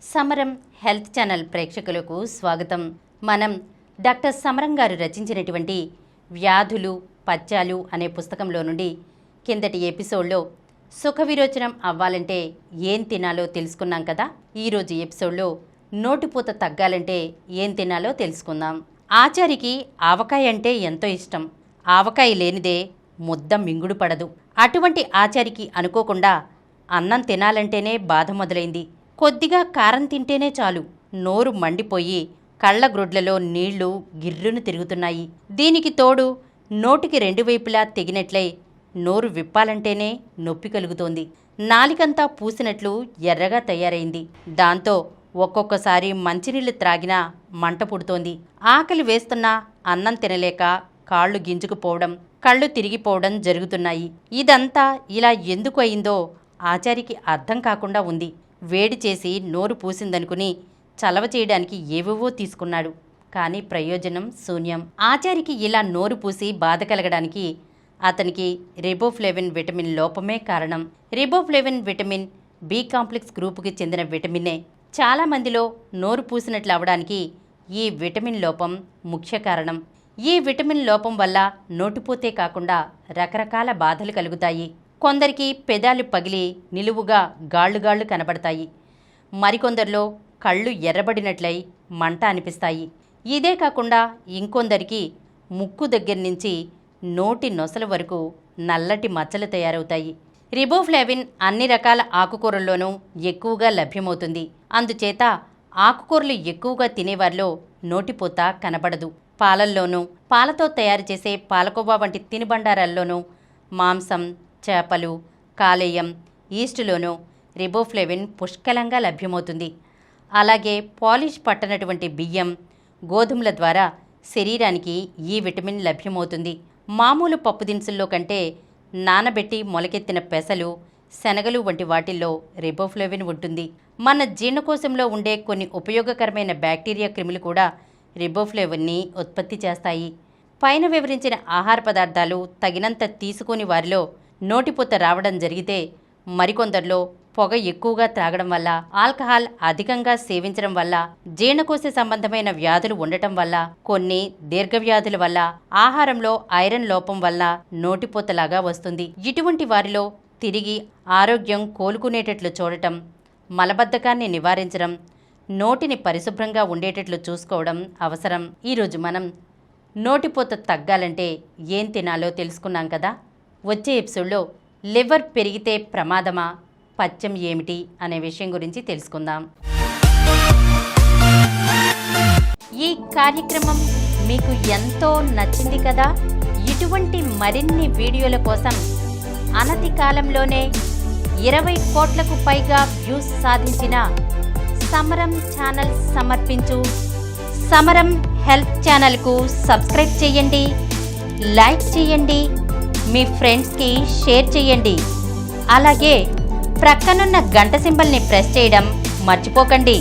సమరం health channel ప్రేక్షకులకు స్వాగతం. మనం డాక్టర్ సమరం గారు రచించినటువంటి వ్యాధులు పథ్యాలు అనే పుస్తకంలో నుండి కిందటి ఎపిసోడ్లో సుఖ విరోచనం అవ్వాలంటే ఏం తినాలో తెలుసుకున్నాం కదా. ఈరోజు ఎపిసోడ్లో నోటిపూత తగ్గాలంటే ఏం తినాలో తెలుసుకుందాం. ఆచారికి ఆవకాయ అంటే ఎంతో ఇష్టం. ఆవకాయ లేనిదే ముద్ద మింగుడు పడదు. అటువంటి ఆచారికి అనుకోకుండా అన్నం తినాలంటేనే బాధ మొదలైంది. కొద్దిగా కారం తింటేనే చాలు నోరు మండిపోయి కళ్ళ గ్రొడ్లలో నీళ్లు గిర్రును తిరుగుతున్నాయి. దీనికి తోడు నోటికి రెండు వైపులా తెగినట్లై నోరు విప్పాలంటేనే నొప్పి కలుగుతోంది. నాలికంతా పూసినట్లు ఎర్రగా తయారైంది. దాంతో ఒక్కొక్కసారి మంచినీళ్లు త్రాగినా మంట పుడుతోంది. ఆకలి వేస్తున్నా అన్నం తినలేక కాళ్ళు గింజుకుపోవడం, కళ్ళు తిరిగిపోవడం జరుగుతున్నాయి. ఇదంతా ఇలా ఎందుకు అయిందో ఆచారికి అర్థం కాకుండా ఉంది. వేడి చేసి నోరు పూసిందనుకుని చలవ చేయడానికి ఏవేవో తీసుకున్నాడు. కానీ ప్రయోజనం శూన్యం. ఆచారికి ఇలా నోరు పూసి బాధ కలగడానికి అతనికి రిబోఫ్లేవిన్ విటమిన్ లోపమే కారణం. రిబోఫ్లేవిన్ విటమిన్ బి కాంప్లెక్స్ గ్రూపుకి చెందిన విటమినే. చాలామందిలో నోరు పూసినట్లు అవడానికి ఈ విటమిన్ లోపం ముఖ్య కారణం. ఈ విటమిన్ లోపం వల్ల నోటిపోతే కాకుండా రకరకాల బాధలు కలుగుతాయి. కొందరికి పెదాలు పగిలి నిలువుగా గాళ్లు కనబడతాయి. మరికొందరిలో కళ్ళు ఎర్రబడినట్లయి మంట అనిపిస్తాయి. ఇదే కాకుండా ఇంకొందరికి ముక్కు దగ్గర నుంచి నోటి నొసల వరకు నల్లటి మచ్చలు తయారవుతాయి. రిబోఫ్లేవిన్ అన్ని రకాల ఆకుకూరల్లోనూ ఎక్కువగా లభ్యమవుతుంది. అందుచేత ఆకుకూరలు ఎక్కువగా తినేవారిలో నోటిపూత కనబడదు. పాలల్లోనూ పాలతో తయారు చేసే పాలకోవా వంటి తినుబండారాల్లోనూ మాంసం, చేపలు, కాలేయం, ఈస్టులోనూ రిబోఫ్లేవిన్ పుష్కలంగా లభ్యమవుతుంది. అలాగే పాలిష్ పట్టనటువంటి బియ్యం, గోధుమల ద్వారా శరీరానికి ఈ విటమిన్ లభ్యమవుతుంది. మామూలు పప్పు దినుసుల్లో కంటే నానబెట్టి మొలకెత్తిన పెసలు, శనగలు వంటి వాటిల్లో రిబోఫ్లేవిన్ ఉంటుంది. మన జీర్ణకోశంలో ఉండే కొన్ని ఉపయోగకరమైన బ్యాక్టీరియా క్రిములు కూడా రిబోఫ్లేవిన్ని ఉత్పత్తి చేస్తాయి. పైన వివరించిన ఆహార పదార్థాలు తగినంత తీసుకుని వారిలో నోటిపూత రావడం జరిగితే, మరికొందరిలో పొగ ఎక్కువగా త్రాగడం వల్ల, ఆల్కహాల్ అధికంగా సేవించడం వల్ల, జీర్ణకోశ సంబంధమైన వ్యాధులు ఉండటం వల్ల, కొన్ని దీర్ఘవ్యాధుల వల్ల, ఆహారంలో ఐరన్ లోపం వల్ల నోటిపూతలాగా వస్తుంది. ఇటువంటి వారిలో తిరిగి ఆరోగ్యం కోలుకునేటట్లు చూడటం, మలబద్ధకాన్ని నివారించడం, నోటిని పరిశుభ్రంగా ఉండేటట్లు చూసుకోవడం అవసరం. ఈరోజు మనం నోటిపూత తగ్గాలంటే ఏం తినాలో తెలుసుకున్నాం కదా. వచ్చే ఎపిసోడ్లో లివర్ పెరిగితే ప్రమాదమా, పథ్యం ఏమిటి అనే విషయం గురించి తెలుసుకుందాం. ఈ కార్యక్రమం మీకు ఎంతో నచ్చింది కదా. ఇటువంటి మరిన్ని వీడియోల కోసం అనతి కాలంలోనే 20 కోట్లకు పైగా వ్యూస్ సాధించిన సమరం ఛానల్ సమర్పించు సమరం హెల్త్ ఛానల్కు సబ్స్క్రైబ్ చేయండి, లైక్ చేయండి, మీ ఫ్రెండ్స్కి షేర్ చేయండి. అలాగే ప్రక్కనున్న గంట సింబల్ని ప్రెస్ చేయడం మర్చిపోకండి.